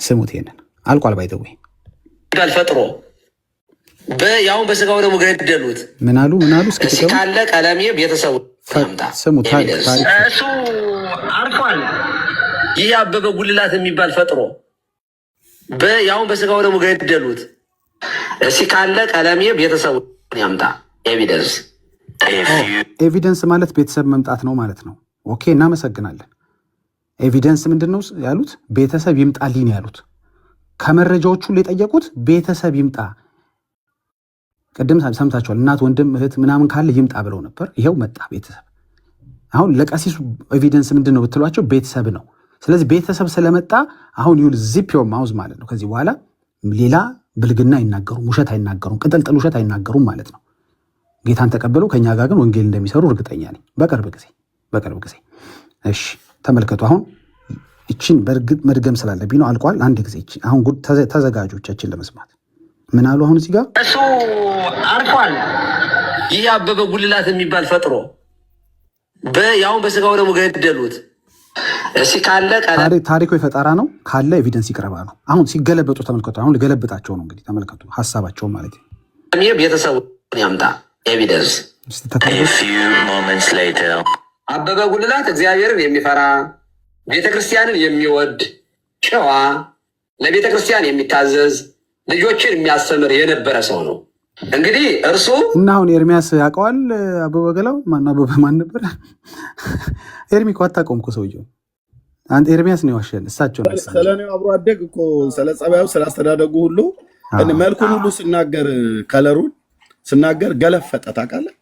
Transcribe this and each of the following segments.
ስሙት ይሄንን አልቋል ባይተው ይባል ፈጥሮ በያው በስጋው ደግሞ ገደሉት። ምን አሉ እስኪ ካለ ቀለሜ ቤተሰቡ ታምጣ ስሙት እሱ አርፏል። ይህ አበበ ጉልላት የሚባል ፈጥሮ በያው በስጋው ደግሞ ገደሉት። እሺ ካለ ቀለሜ ቤተሰቡ ያምጣ። ኤቪደንስ ማለት ቤተሰብ መምጣት ነው ማለት ነው። ኦኬ እናመሰግናለን። ኤቪደንስ ምንድን ነው ያሉት? ቤተሰብ ይምጣልኝ ያሉት። ከመረጃዎቹ የጠየቁት ቤተሰብ ይምጣ። ቅድም ሰምታችኋል። እናት ወንድም እህት ምናምን ካለ ይምጣ ብለው ነበር። ይኸው መጣ ቤተሰብ። አሁን ለቀሲሱ ኤቪደንስ ምንድን ነው ብትሏቸው ቤተሰብ ነው። ስለዚህ ቤተሰብ ስለመጣ አሁን ይሁን ዚፕ ዮር ማውዝ ማለት ነው። ከዚህ በኋላ ሌላ ብልግና አይናገሩም፣ ውሸት አይናገሩም፣ ቅጥልጥል ውሸት አይናገሩም ማለት ነው። ጌታን ተቀበለው። ከኛ ጋር ግን ወንጌል እንደሚሰሩ እርግጠኛ ነኝ በቅርብ ጊዜ። እሺ ተመልከቱ። አሁን እቺን በእርግጥ መድገም ስላለብኝ ነው። አልቋል። አንድ ጊዜ እቺ አሁን ተዘጋጆቻችን ለመስማት ምን አሉ? አሁን እዚህ ጋር እሱ አርፏል። ይህ አበበ ጉልላት የሚባል ፈጥሮ በያው በስጋው ደግሞ ገደሉት። እሺ ካለ ታሪኩ የፈጠራ ነው ካለ ኤቪደንስ ይቀርባ ነው። አሁን ሲገለበጡ ተመልከቱ። አሁን ልገለብጣቸው ነው እንግዲህ ተመልከቱ ሐሳባቸው ማለት ነው። ቤተሰቡ ያምጣ ኤቪደንስ። አበበ ጉልላት እግዚአብሔርን የሚፈራ ቤተክርስቲያንን የሚወድ ጨዋ፣ ለቤተክርስቲያን የሚታዘዝ ልጆችን የሚያስተምር የነበረ ሰው ነው። እንግዲህ እርሱ እና አሁን ኤርሚያስ ያውቀዋል። አበበ ገላው ማን ነበር? ኤርሚ እኮ አታውቀውም እኮ ሰውየው። አንተ ኤርሚያስ ነው ያዋሸን። እሳቸው ነው ስለ እኔ አብሮ አደግ እኮ ስለ ጸባዩ ስለ አስተዳደጉ ሁሉ መልኩን ሁሉ ስናገር ከለሩን ስናገር ገለፈጠ። ታውቃለህ?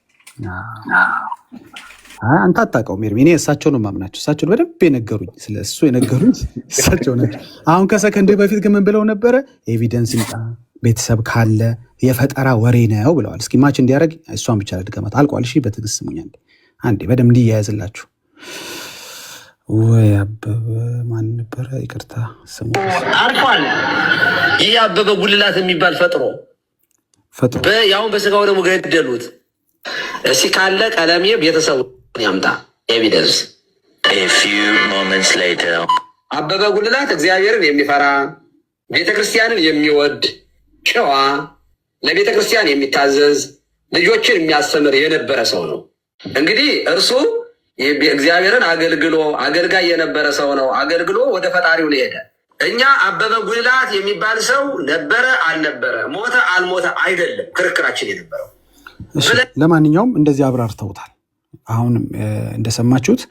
አንተ አታውቀውም ኤርሚ። እኔ እሳቸው ነው የማምናቸው። እሳቸው በደንብ የነገሩኝ፣ ስለ እሱ የነገሩኝ እሳቸው ናቸው። አሁን ከሰከንድ በፊት ግን ምን ብለው ነበረ? ኤቪደንስ ይምጣ ቤተሰብ ካለ የፈጠራ ወሬ ነው ብለዋል። እስኪ ማች እንዲያደርግ እሷን ብቻ ለድገማት። አልቋል። እሺ በትዕግስት ስሙኝ አንዴ በደንብ እንዲያያዝላችሁ። ወይ አበበ ማን ነበረ? ይቅርታ ስሙ አርፏል። ይህ አበበ ጉልላት የሚባል ፈጥሮ በያው በስጋው ደግሞ ገደሉት። እሺ ካለ ቀለሜ ቤተሰቡ ያምጣ ኤቪደንስ። አበበ ጉልላት እግዚአብሔርን የሚፈራ ቤተክርስቲያንን የሚወድ ጨዋ፣ ለቤተክርስቲያን የሚታዘዝ ልጆችን የሚያስተምር የነበረ ሰው ነው። እንግዲህ እርሱ እግዚአብሔርን አገልጋይ የነበረ ሰው ነው። አገልግሎ ወደ ፈጣሪው ሄደ። እኛ አበበ ጉልላት የሚባል ሰው ነበረ አልነበረ፣ ሞተ አልሞተ አይደለም ክርክራችን የነበረው። ለማንኛውም እንደዚህ አብራርተውታል። አሁንም እንደሰማችሁት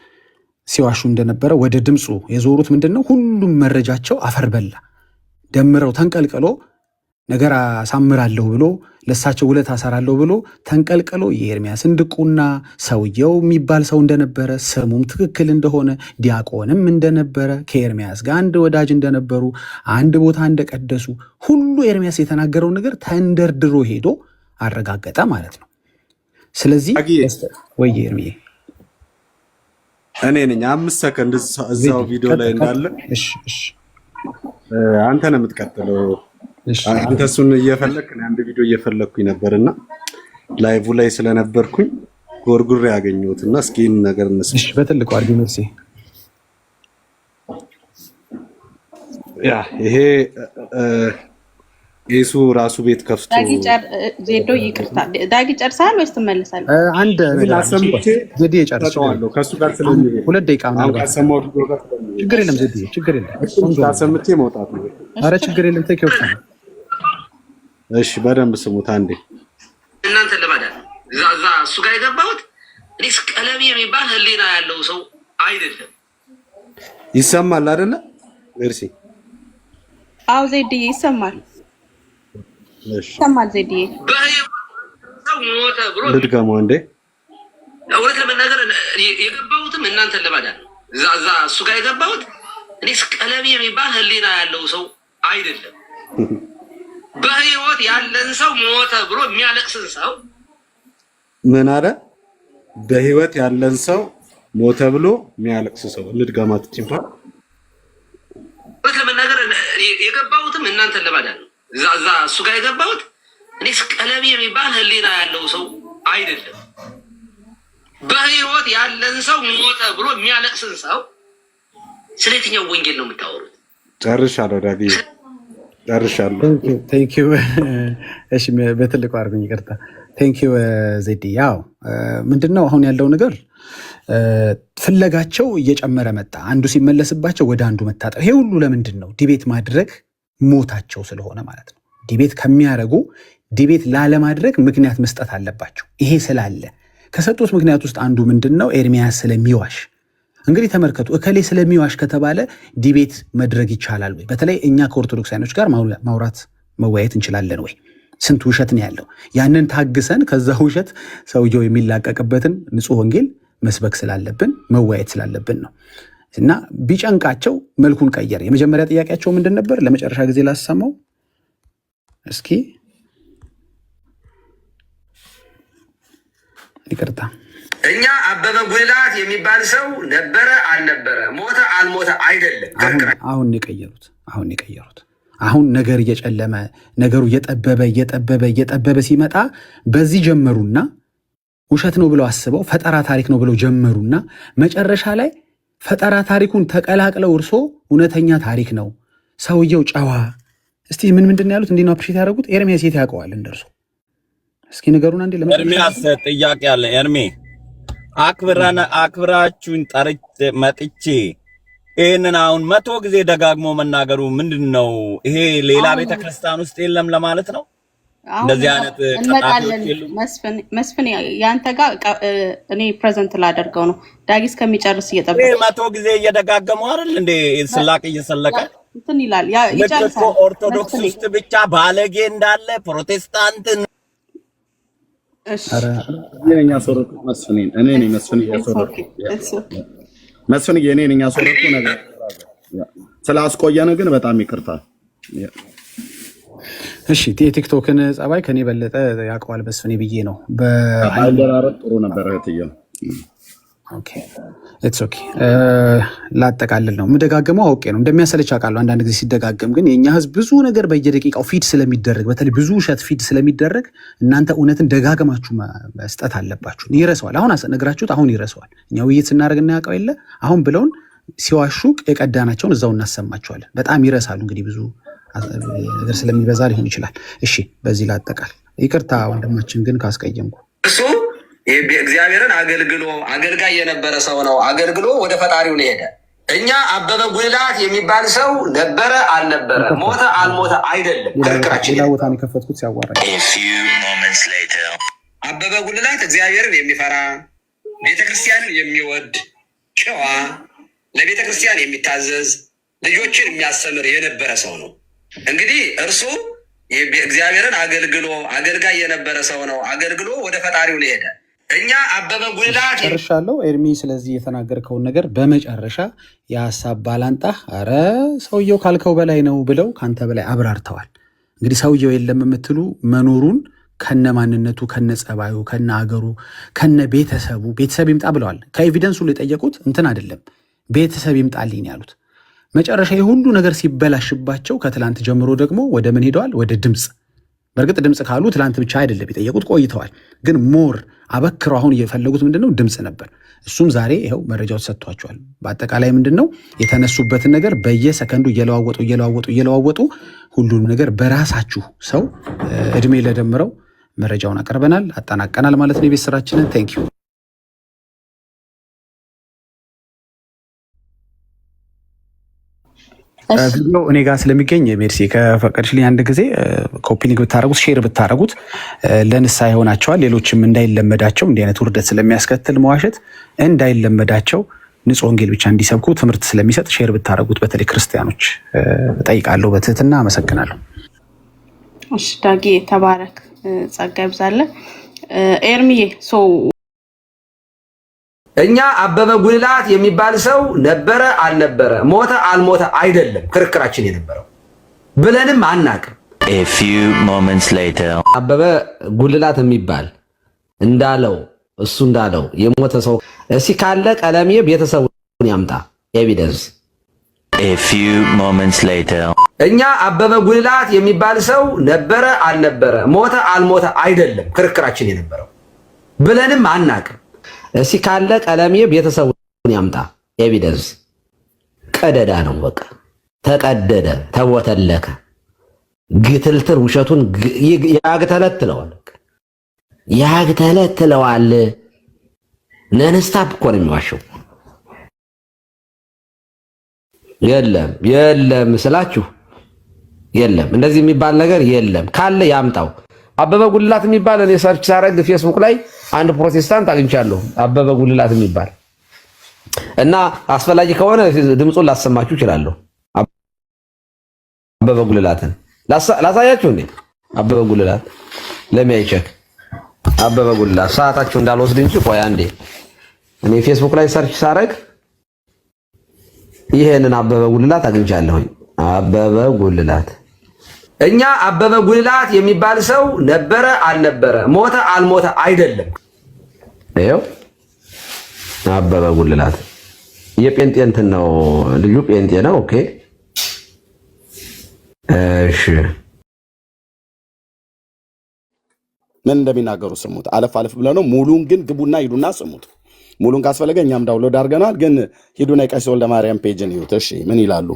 ሲዋሹ እንደነበረ ወደ ድምፁ የዞሩት ምንድን ነው? ሁሉም መረጃቸው አፈር በላ። ደምረው ተንቀልቅሎ ነገር አሳምራለሁ ብሎ ለሳቸው ውለት አሰራለሁ ብሎ ተንቀልቅሎ የኤርሚያስን ድቁና ሰውየው የሚባል ሰው እንደነበረ ስሙም ትክክል እንደሆነ ዲያቆንም እንደነበረ ከኤርሚያስ ጋር አንድ ወዳጅ እንደነበሩ አንድ ቦታ እንደቀደሱ ሁሉ ኤርሚያስ የተናገረውን ነገር ተንደርድሮ ሄዶ አረጋገጠ ማለት ነው። ስለዚህ ወይ ኤርሚዬ እኔ ነኝ 5 ሰከንድ እዛው ቪዲዮ ላይ እንዳለ አንተ ነው የምትቀጥለው። አንተ እሱን እየፈለክ ነው አንድ ቪዲዮ እየፈለኩኝ ነበርና ላይቭ ላይ ስለነበርኩኝ ጎርጉሬ ያገኘሁትና እስኪ ነገር እንስማ። እሺ በትልቁ አርጊመንት ይሄ ኢየሱ ራሱ ቤት ከፍቶ ዜዶ ይቅርታ ዳጊ ጨርሳል ወይስ ትመለሳለህ? አንድ ላሰምቼ ዜዲ ጨርሳለሁ ከሱ ጋር ስለሚሄድ 2 ደቂቃ ነው። ችግር የለም ዜዲ ችግር የለም። ላሰምቼ መውጣት ነው። ኧረ ችግር የለም ተከው። እሺ በደንብ ስሙት አንዴ። እናንተ ለማዳን እዛ እሱ ጋር የገባሁት እኔ ቀለሜ የሚባል ህሊና ያለው ሰው አይደለም። ይሰማል አይደለ? እርሲ አው ዜዲ ይሰማል። ይሰማል ዜዲ ሰው ሞተ ብሎ ልድገመው አንዴ። እውነት ለመናገር የገባሁትም እናንተ ለማዳን እዛ እሱ ጋር የገባሁት እኔ ቀለሜ የሚባል ህሊና ያለው ሰው አይደለም። በህይወት ያለን ሰው ሞተ ብሎ የሚያለቅስን ሰው ምን አለ? በህይወት ያለን ሰው ሞተ ብሎ የሚያለቅስ ሰው ልድገማት ይችላል። እውነት ለመናገር የገባሁትም እናንተ ለማዳን ነው። እዛ እሱ ጋር የገባሁት እኔ ቀለሜ የሚባል ህሊና ያለው ሰው አይደለም። በህይወት ያለን ሰው ሞተ ብሎ የሚያለቅስን ሰው ስለ የትኛው ወንጌል ነው የምታወሩት? ጨርሻለሁ ዳጊ ጨርሻለሁ። ቴንክ ዩ። እሺ በትልቁ አድርጉኝ፣ ይቅርታ። ቴንክ ዩ ዜዲ። ያው ምንድነው አሁን ያለው ነገር ፍለጋቸው እየጨመረ መጣ። አንዱ ሲመለስባቸው ወደ አንዱ መታጠር። ይሄ ሁሉ ለምንድን ነው? ዲቤት ማድረግ ሞታቸው ስለሆነ ማለት ነው። ዲቤት ከሚያደርጉ ዲቤት ላለማድረግ ምክንያት መስጠት አለባቸው። ይሄ ስላለ ከሰጡት ምክንያት ውስጥ አንዱ ምንድን ነው? ኤርሚያስ ስለሚዋሽ። እንግዲህ ተመልከቱ፣ እከሌ ስለሚዋሽ ከተባለ ዲቤት መድረግ ይቻላል ወይ? በተለይ እኛ ከኦርቶዶክሳኖች ጋር ማውራት መወያየት እንችላለን ወይ? ስንት ውሸት ነው ያለው። ያንን ታግሰን ከዛ ውሸት ሰውየው የሚላቀቅበትን ንጹሕ ወንጌል መስበክ ስላለብን መወያየት ስላለብን ነው። እና ቢጨንቃቸው መልኩን ቀየረ። የመጀመሪያ ጥያቄያቸው ምንድን ነበር? ለመጨረሻ ጊዜ ላሰማው እስኪ፣ ይቅርታ። እኛ አበበ ጉልላት የሚባል ሰው ነበረ አልነበረ፣ ሞተ አልሞተ አይደለም። አሁን የቀየሩት አሁን ነገር እየጨለመ ነገሩ እየጠበበ ሲመጣ በዚህ ጀመሩና ውሸት ነው ብለው አስበው ፈጠራ ታሪክ ነው ብለው ጀመሩና መጨረሻ ላይ ፈጠራ ታሪኩን ተቀላቅለው እርሶ እውነተኛ ታሪክ ነው ሰውየው ጨዋ። እስቲ ምንድን ነው ያሉት? እንዴት ነው አፕሪሼት ያደረጉት? ኤርሚያስ የት ያውቀዋል እንደርሶ? እስኪ ነገሩን አንዴ ኤርሚያስ ጥያቄ አለ። ኤርሚ አክብራችሁኝ ጠርቼ መጥቼ ይህንን አሁን 100 ጊዜ ደጋግሞ መናገሩ ምንድን ነው? ይሄ ሌላ ቤተክርስቲያን ውስጥ የለም ለማለት ነው? እንደዚህ አይነት እንመጣለን። መስፍን ያንተ ጋር እኔ ፕሬዘንት ላደርገው ነው። ዳጊ እስከሚጨርስ እየጠበቀ 100 ጊዜ እየደጋገመው አይደል እንዴ ስላቅ እየሰለቀ እንትን ይላል። ይጨርሳል። ኦርቶዶክስ ውስጥ ብቻ ባለጌ እንዳለ ፕሮቴስታንት የኛ ሶረቱ መስፍኔን እኔ ነኝ። መስፍን የኔ ነኝ ሶረቱ ነገር ስላስቆየን ግን በጣም ይቅርታ። እሺ የቲክቶክን ጸባይ ከኔ በለጠ ያውቀዋል መስፍኔ ብዬ ነው። በአይደራረጥ ጥሩ ነበር እህትዬ። ኦኬ ኢትስ ኦኬ። ላጠቃልል ነው የምደጋገመው፣ አውቄ ነው እንደሚያሰለች አውቃለሁ። አንዳንድ ጊዜ ሲደጋገም ግን የእኛ ህዝብ ብዙ ነገር በየደቂቃው ፊድ ስለሚደረግ፣ በተለይ ብዙ ውሸት ፊድ ስለሚደረግ እናንተ እውነትን ደጋግማችሁ መስጠት አለባችሁ። ይረሰዋል። አሁን ነግራችሁት አሁን ይረሰዋል። እኛ ውይይት ስናደርግ እናያውቀው የለ አሁን ብለውን ሲዋሹ የቀዳናቸውን እዛው እናሰማቸዋለን። በጣም ይረሳሉ። እንግዲህ ብዙ ነገር ስለሚበዛ ሊሆን ይችላል። እሺ በዚህ ላጠቃል። ይቅርታ ወንድማችን ግን ካስቀየምኩ። እሱ እግዚአብሔርን አገልግሎ አገልጋይ የነበረ ሰው ነው። አገልግሎ ወደ ፈጣሪው ነው ሄደ። እኛ አበበ ጉልላት የሚባል ሰው ነበረ አልነበረ፣ ሞተ አልሞተ አይደለም ክርክራችን። ሌላ ቦታ ነው የከፈትኩት ሲያዋራኝ። አበበ ጉልላት እግዚአብሔርን የሚፈራ ቤተክርስቲያንን የሚወድ ጨዋ፣ ለቤተክርስቲያን የሚታዘዝ ልጆችን የሚያስተምር የነበረ ሰው ነው። እንግዲህ እርሱ እግዚአብሔርን አገልግሎ አገልጋይ የነበረ ሰው ነው። አገልግሎ ወደ ፈጣሪው ነው ሄደ። እኛ አበበ ጉልላት ጨርሻለሁ። ኤርሚ ስለዚህ የተናገርከውን ነገር በመጨረሻ የሀሳብ ባላንጣህ አረ ሰውየው ካልከው በላይ ነው ብለው ከአንተ በላይ አብራርተዋል። እንግዲህ ሰውየው የለም የምትሉ መኖሩን ከነ ማንነቱ ከነ ጸባዩ ከነ አገሩ ከነ ቤተሰብ ይምጣ ብለዋል። ከኤቪደንሱ ላይ የጠየቁት እንትን አይደለም ቤተሰብ ይምጣልኝ ያሉት። መጨረሻ የሁሉ ነገር ሲበላሽባቸው ከትላንት ጀምሮ ደግሞ ወደ ምን ሄደዋል? ወደ ድምፅ። በእርግጥ ድምፅ ካሉ ትላንት ብቻ አይደለም የጠየቁት ቆይተዋል። ግን ሞር አበክረው አሁን እየፈለጉት ምንድነው? ድምፅ ነበር። እሱም ዛሬ ይኸው መረጃዎች ሰጥቷቸዋል። በአጠቃላይ ምንድነው የተነሱበትን ነገር በየሰከንዱ እየለዋወጡ ሁሉንም ነገር በራሳችሁ ሰው እድሜ ለደምረው መረጃውን አቀርበናል፣ አጠናቀናል ማለት ነው የቤት ስራችንን። ቴንክ ዩ። ቪዲዮ እኔ ጋር ስለሚገኝ ሜርሲ ከፈቀድሽልኝ አንድ ጊዜ ኮፒ ሊንክ ብታረጉት ሼር ብታረጉት ለንስሐ ይሆናቸዋል። ሌሎችም እንዳይለመዳቸው እንዲህ አይነት ውርደት ስለሚያስከትል መዋሸት እንዳይለመዳቸው ንጹሕ ወንጌል ብቻ እንዲሰብኩ ትምህርት ስለሚሰጥ ሼር ብታረጉት በተለይ ክርስቲያኖች እጠይቃለሁ። በትህትና አመሰግናለሁ። እሺ ዳጊ ተባረክ፣ ጸጋ ይብዛልህ። ኤርሚዬ እኛ አበበ ጉልላት የሚባል ሰው ነበረ አልነበረ፣ ሞተ አልሞተ አይደለም ክርክራችን የነበረው ብለንም አናቅም። አበበ ጉልላት የሚባል እሱ እንዳለው የሞተ ሰው እስኪ ካለ ቀለሜ ቤተሰቡን ያምጣ ኤቪደንስ። እኛ አበበ ጉልላት የሚባል ሰው ነበረ አልነበረ፣ ሞተ አልሞተ አይደለም ክርክራችን የነበረው ብለንም አናቅም። እስኪ ካለ ቀለሜ ቤተሰቡን ያምጣ ኤቪደንስ። ቀደዳ ነው በቃ። ተቀደደ፣ ተቦተለከ። ግትልትል ውሸቱን ያግተለትለዋል። ነንስታፕ እኮ ነው የሚዋሸው። የለም ስላችሁ የለም፣ እንደዚህ የሚባል ነገር የለም። ካለ ያምጣው። አበበ ጉልላት የሚባል እኔ ሰርች ሳረግ ፌስቡክ ላይ አንድ ፕሮቴስታንት አግኝቻለሁ፣ አበበ ጉልላት የሚባል እና አስፈላጊ ከሆነ ድምፁን ላሰማችሁ እችላለሁ። አበበ ጉልላትን ላሳያችሁ እንዴ? አበበ ጉልላት ለሚያይቸክ አበበ ጉልላት ሰዓታችሁ እንዳልወስድ እንጂ ቆይ አንዴ። እኔ ፌስቡክ ላይ ሰርች ሳረግ ይሄንን አበበ ጉልላት አግኝቻለሁኝ። አበበ ጉልላት እኛ አበበ ጉልላት የሚባል ሰው ነበረ አልነበረ፣ ሞተ አልሞተ አይደለም። ይኸው አበበ ጉልላት የጴንጤ እንትን ነው፣ ልጁ ጴንጤ ነው። ኦኬ እሺ፣ ምን እንደሚናገሩ ስሙት። አለፍ አለፍ ብለ ነው። ሙሉን ግን ግቡና ሂዱና ስሙት። ሙሉን ካስፈለገ እኛም ዳውንሎድ አድርገናል። ግን ሂዱና የቀሲስ ወልደ ማርያም ፔጅን ይዩት። እሺ ምን ይላሉ?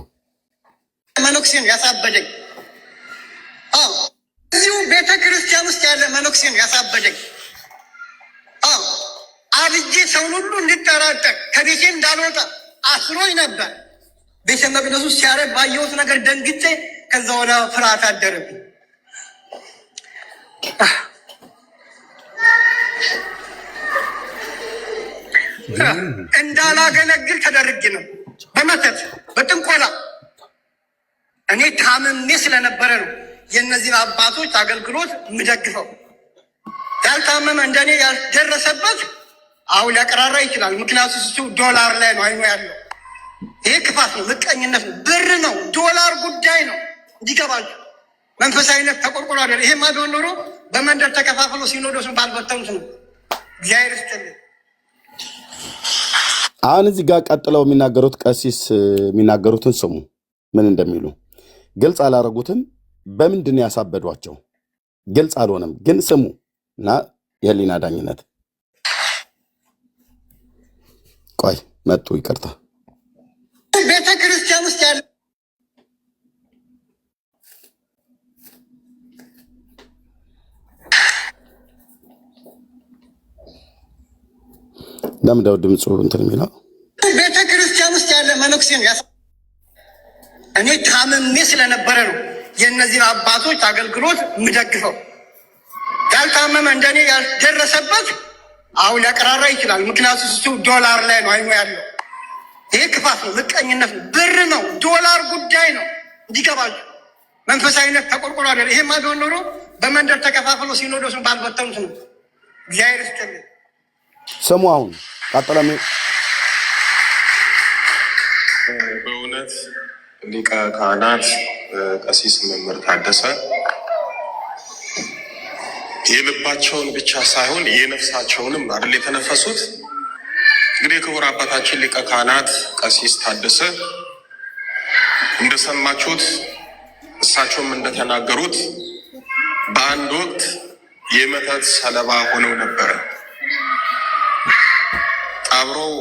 መነኩሴን ያሳበደኝ እዚሁ ቤተ ክርስቲያን ውስጥ ያለ መነኩሴን ያሳበደኝ አብጄ ሰውን ሁሉ እንድጠራጠር ከቤቴ እንዳልወጣ አስሮኝ ነበር። ቤተ መቅደሱ ሲያረግ ባየሁት ነገር ደንግጬ ከዛ ወደ ፍርሃት አደረብኝ። እንዳላገለግል ተደርጌ ነው በመተት በጥንቆላ። እኔ ታምሜ ስለነበረ ነው የእነዚህ አባቶች አገልግሎት የምደግፈው። ያልታመመ እንደኔ ያልደረሰበት አሁን ሊያቀራራ ይችላል። ምክንያቱም እሱ ዶላር ላይ ነው አይኖ ያለው። ይሄ ክፋት ነው፣ ምቀኝነት ነው፣ ብር ነው፣ ዶላር ጉዳይ ነው። እንዲገባችሁ መንፈሳዊነት ተቆርቆሮ አይደል። ይሄማ ቢሆን ኖሮ በመንደር ተከፋፍሎ ሲኖዶስን ባልበተኑት ነው። እግዚአብሔር ይስጥልኝ። አሁን እዚህ ጋር ቀጥለው የሚናገሩት ቀሲስ የሚናገሩትን ስሙ፣ ምን እንደሚሉ ግልጽ አላረጉትም። በምንድን ያሳበዷቸው ግልጽ አልሆነም፣ ግን ስሙ እና የህሊና ዳኝነት። ቆይ መጡ፣ ይቅርታ። ቤተ ክርስቲያን ውስጥ ያለ ለምደው ድምፁ እንትን የሚለው ቤተ ክርስቲያን ውስጥ ያለ መነኩሴን እኔ ታምሜ ስለነበረ ነው የእነዚህ አባቶች አገልግሎት የምደግፈው። ያልታመመ እንደኔ ያልደረሰበት አሁን ሊያቀራራ ይችላል። ምክንያቱም እሱ ዶላር ላይ ነው አይኖ ያለው። ይሄ ክፋት ነው፣ ምቀኝነት ነው፣ ብር ነው፣ ዶላር ጉዳይ ነው። እንዲገባችሁ መንፈሳዊነት ተቆርቆሮ አይደል። ይሄማ ቢሆን ኖሮ በመንደር ተከፋፍሎ ሲኖዶስን ባልበተኑት ነው። እግዚአብሔር ይስጥልኝ። ስሙ አሁን ቀጥለ በእውነት ሊቀ ካህናት ቀሲስ መምህር ታደሰ የልባቸውን ብቻ ሳይሆን የነፍሳቸውንም አይደል የተነፈሱት። እንግዲህ ክቡር አባታችን ሊቀ ካህናት ቀሲስ ታደሰ እንደሰማችሁት እሳቸውም እንደተናገሩት በአንድ ወቅት የመተት ሰለባ ሆነው ነበረ። አብረው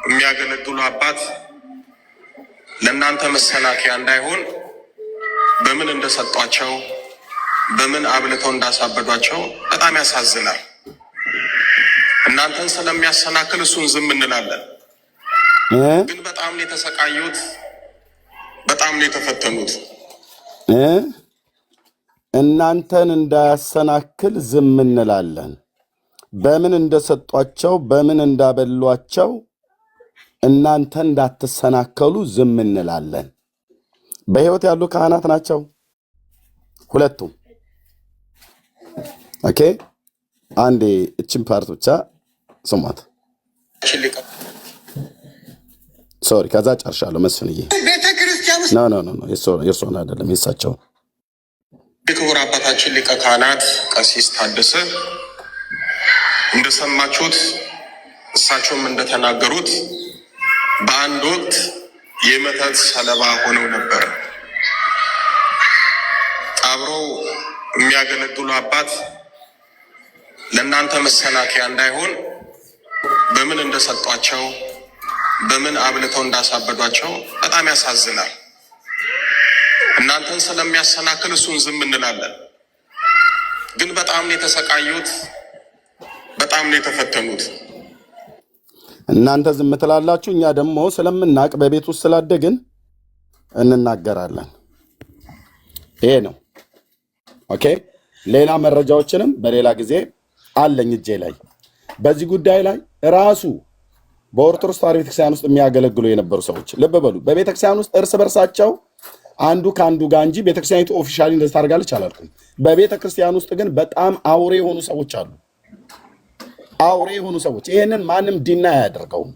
የሚያገለግሉ አባት ለእናንተ መሰናከያ እንዳይሆን በምን እንደሰጧቸው በምን አብልተው እንዳሳበዷቸው በጣም ያሳዝናል። እናንተን ስለሚያሰናክል እሱን ዝም እንላለን፣ ግን በጣም ነው የተሰቃዩት፣ በጣም ነው የተፈተኑት። እናንተን እንዳያሰናክል ዝም እንላለን፣ በምን እንደሰጧቸው በምን እንዳበሏቸው እናንተ እንዳትሰናከሉ ዝም እንላለን። በህይወት ያሉ ካህናት ናቸው ሁለቱም። ኦኬ አንዴ እችን ፓርት ብቻ ስሟት። ሶሪ ከዛ ጨርሻለሁ። መስፍንዬ ኖ የእርሶን አይደለም የእሳቸው። ክቡር አባታችን ሊቀ ካህናት ቀሲስ ታደሰ እንደሰማችሁት እሳቸውም እንደተናገሩት በአንድ ወቅት የመተት ሰለባ ሆነው ነበር። አብረው የሚያገለግሉ አባት ለእናንተ መሰናከያ እንዳይሆን በምን እንደሰጧቸው በምን አብልተው እንዳሳበዷቸው በጣም ያሳዝናል። እናንተን ስለሚያሰናክል እሱን ዝም እንላለን። ግን በጣም ነው የተሰቃዩት፣ በጣም ነው የተፈተኑት። እናንተ ዝም ትላላችሁ፣ እኛ ደግሞ ስለምናቅ በቤት ውስጥ ስላደግን እንናገራለን። ይሄ ነው። ኦኬ። ሌላ መረጃዎችንም በሌላ ጊዜ አለኝ እጄ ላይ በዚህ ጉዳይ ላይ ራሱ በኦርቶዶክስ ተዋሕዶ ቤተክርስቲያን ውስጥ የሚያገለግሉ የነበሩ ሰዎች ልብ በሉ። በቤተክርስቲያን ውስጥ እርስ በርሳቸው አንዱ ከአንዱ ጋር እንጂ ቤተክርስቲያኒቱ ኦፊሻሊ እንደዚህ ታደርጋለች አላልኩም። በቤተክርስቲያን ውስጥ ግን በጣም አውሬ የሆኑ ሰዎች አሉ። አውሬ የሆኑ ሰዎች ይሄንን ማንም ዲና አያደርገውም።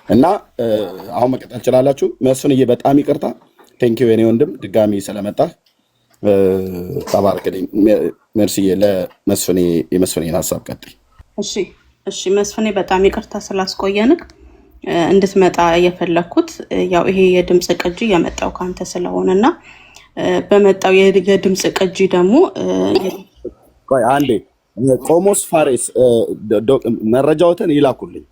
እና አሁን መቀጠል ትችላላችሁ። መስፍንዬ በጣም ይቅርታ። ቴንኪው የኔ ወንድም ድጋሚ ስለመጣ ተባረክልኝ። ሜርሲዬ ለመስፍኔ የመስፍኔን ሀሳብ ቀጥይ። እሺ መስፍኔ በጣም ይቅርታ ስላስቆየንክ እንድትመጣ የፈለኩት ያው ይሄ የድምጽ ቅጂ የመጣው ካንተ ስለሆነና በመጣው የድምጽ ቅጂ ደግሞ ቆይ አንዴ ቆሞስ ፋሬስ መረጃዎትን ይላኩልኝ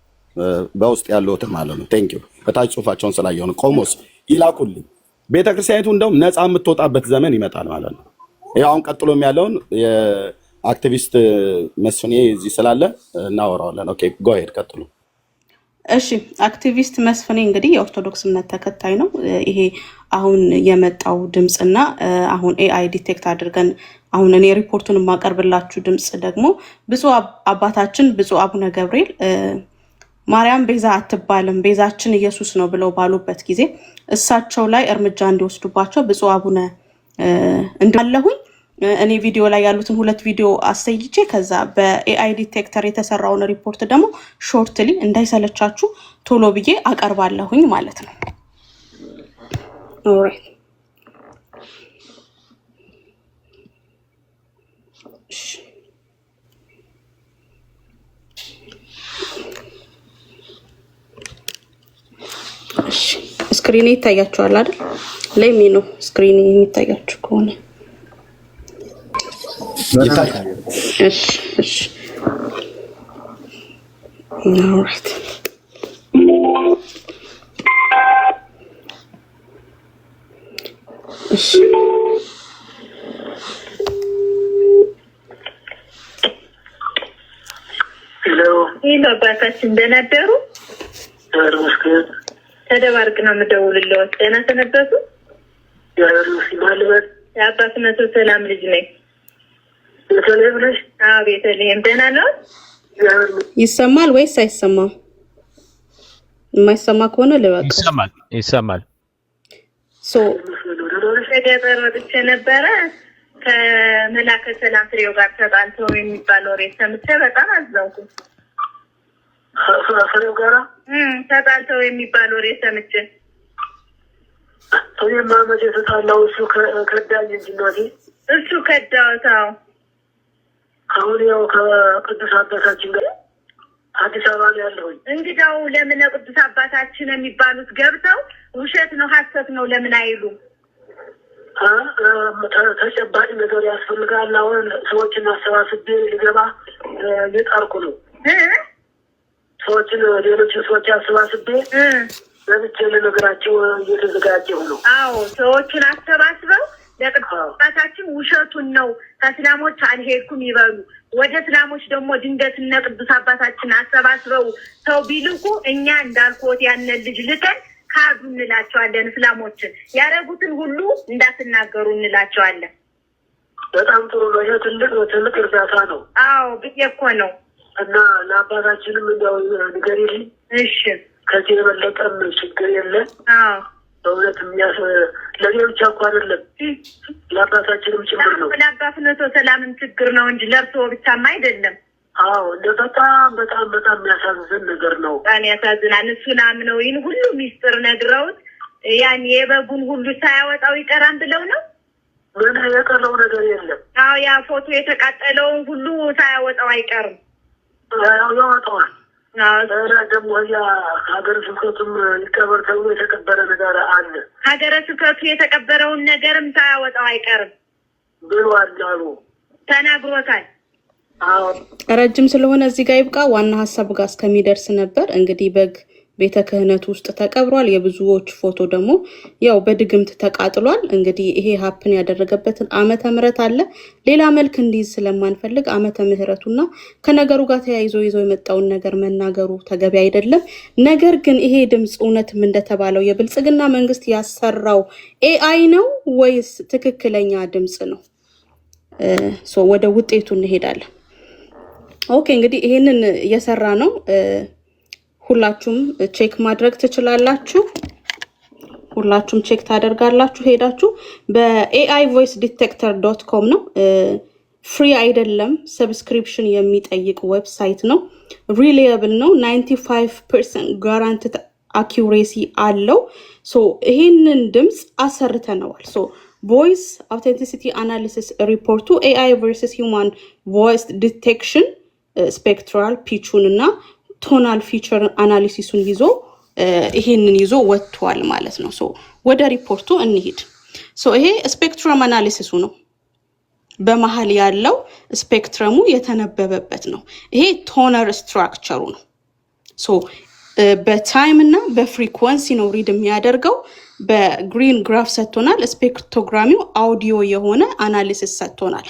በውስጥ ያለውትን ማለት ነው። ቴንኪው በታች ጽሁፋቸውን ስላየው ነው። ቆሞስ ይላኩልኝ። ቤተክርስቲያኒቱ እንደውም ነፃ የምትወጣበት ዘመን ይመጣል ማለት ነው። ይሄ አሁን ቀጥሎም ያለውን የአክቲቪስት መስፍኔ እዚህ ስላለ እናወራዋለን። ኦኬ ጎ ሄድ ቀጥሉ። እሺ አክቲቪስት መስፍኔ እንግዲህ የኦርቶዶክስ እምነት ተከታይ ነው። ይሄ አሁን የመጣው ድምፅና አሁን ኤአይ ዲቴክት አድርገን አሁን እኔ ሪፖርቱን የማቀርብላችሁ ድምፅ ደግሞ ብፁዕ አባታችን ብፁዕ አቡነ ገብርኤል ማርያም ቤዛ አትባልም ቤዛችን ኢየሱስ ነው ብለው ባሉበት ጊዜ እሳቸው ላይ እርምጃ እንዲወስዱባቸው ብፁዕ አቡነ እንዳለሁኝ እኔ ቪዲዮ ላይ ያሉትን 2 ቪዲዮ አሰይቼ ከዛ በኤአይ ዲቴክተር የተሰራውን ሪፖርት ደግሞ ሾርትሊ እንዳይሰለቻችሁ ቶሎ ብዬ አቀርባለሁኝ ማለት ነው። ኦልራይት ስክሪን ይታያችኋል አይደል? ለሚ ነው ስክሪን የሚታያችሁ ከሆነ እሺ ኦልራይት እሺ ሄሎ አባታችን ደህና አደሩ? ተደባርቅ ነው የምደውልልዎት። ደህና ሰነበቱ? የአባትነቱ ሰላም ልጅ ነኝ። ቤተልሔም ነሽ? አዎ ቤተልሔም። ደህና ነው? ይሰማል ወይስ አይሰማም? የማይሰማ ከሆነ ልበቃ። ይሰማል። ከገጠር ወጥቼ ነበረ ከመላከ ሰላም ፍሬው ጋር ተጣልተው የሚባል ወሬ ሰምቼ በጣም አዘንኩ። ፍሬው ጋራ ተጣልተው የሚባል ወሬ ሰምቼ እኔማ መቼ ተጣላው? እሱ ከዳኝ እንጂ እናቴ። እሱ ከዳውታው አሁን ያው ከቅዱስ አባታችን ጋር አዲስ አበባ ነው ያለሁኝ። እንግዳው ለምን ቅዱስ አባታችን የሚባሉት ገብተው ውሸት ነው ሐሰት ነው ለምን አይሉም? ተጨባጭ ነገር ያስፈልጋል። አሁን ሰዎችን አሰባስቤ ልገባ እየጣርኩ ነው። ሰዎችን ሌሎች ሰዎች አሰባስቤ ለብቻ ለነገራቸው እየተዘጋጀሁ ነው። አዎ ሰዎችን አሰባስበው ለቅዱስ አባታችን ውሸቱን ነው ከእስላሞች አልሄድኩም ይበሉ። ወደ እስላሞች ደግሞ ድንገት እነ ቅዱስ አባታችን አሰባስበው ሰው ቢልኩ እኛ እንዳልኩት ያንን ልጅ ልከን ካዱ እንላቸዋለን። እስላሞችን ያረጉትን ሁሉ እንዳትናገሩ እንላቸዋለን። በጣም ጥሩ ነው። ይሄ ትልቅ እርዳታ ነው። አዎ ብዬ እኮ ነው። እና ለአባታችንም እንደው ንገሪልኝ። እሺ ከዚህ የበለጠም ችግር የለም። አዎ በእውነት ለእኔ ብቻ እኮ አይደለም ለአባታችንም ጭምር ነው። ለአባትነቶ ሰላምን ችግር ነው እንጂ ለእርስዎ ብቻም አይደለም። አዎ በጣም የሚያሳዝን ነገር ነው። በጣም ያሳዝናል። እሱን አምነው ይህን ሁሉ ሚስጥር ነግረውት ያን የበጉን ሁሉ ሳያወጣው ይቀራም ብለው ነው። ምን የቀረው ነገር የለም። አዎ ያ ፎቶ የተቃጠለውን ሁሉ ሳያወጣው አይቀርም። ያወጣዋል። ደግሞ ያ ሀገረ ስብከቱም ይቀበር ተብሎ የተቀበረ ነገር አለ። ሀገረ ስብከቱ የተቀበረውን ነገርም ሳያወጣው አይቀርም ብሏል አሉ፣ ተናግሮታል። ረጅም ስለሆነ እዚህ ጋር ይብቃ። ዋና ሀሳብ ጋር እስከሚደርስ ነበር እንግዲህ ቤተ ክህነት ውስጥ ተቀብሯል። የብዙዎች ፎቶ ደግሞ ያው በድግምት ተቃጥሏል። እንግዲህ ይሄ ሀፕን ያደረገበትን ዓመተ ምህረት አለ። ሌላ መልክ እንዲይዝ ስለማንፈልግ ዓመተ ምህረቱና ከነገሩ ጋር ተያይዞ ይዘው የመጣውን ነገር መናገሩ ተገቢ አይደለም። ነገር ግን ይሄ ድምፅ እውነትም እንደተባለው የብልጽግና መንግስት ያሰራው ኤአይ ነው ወይስ ትክክለኛ ድምፅ ነው? ወደ ውጤቱ እንሄዳለን። ኦኬ እንግዲህ ይሄንን እየሰራ ነው። ሁላችሁም ቼክ ማድረግ ትችላላችሁ። ሁላችሁም ቼክ ታደርጋላችሁ ሄዳችሁ በaivoicedetector.com ነው። ፍሪ አይደለም፣ ሰብስክሪፕሽን የሚጠይቅ ዌብሳይት ነው። ሪሊየብል ነው። 95% ጋራንትድ አኪዩሬሲ አለው። ይሄንን ድምፅ አሰርተነዋል። ቮይስ አውቴንቲሲቲ አናሊሲስ ሪፖርቱ ኤአይ ቨርሰስ ሂውማን ቮይስ ዲቴክሽን ስፔክትራል ፒቹን እና ቶናል ፊቸር አናሊሲሱን ይዞ ይሄንን ይዞ ወጥቷል ማለት ነው። ወደ ሪፖርቱ እንሂድ። ይሄ ስፔክትረም አናሊሲሱ ነው። በመሃል ያለው ስፔክትረሙ የተነበበበት ነው። ይሄ ቶነር ስትራክቸሩ ነው። በታይም እና በፍሪኩዌንሲ ነው ሪድ የሚያደርገው። በግሪን ግራፍ ሰጥቶናል። ስፔክትሮግራሚው አውዲዮ የሆነ አናሊሲስ ሰጥቶናል።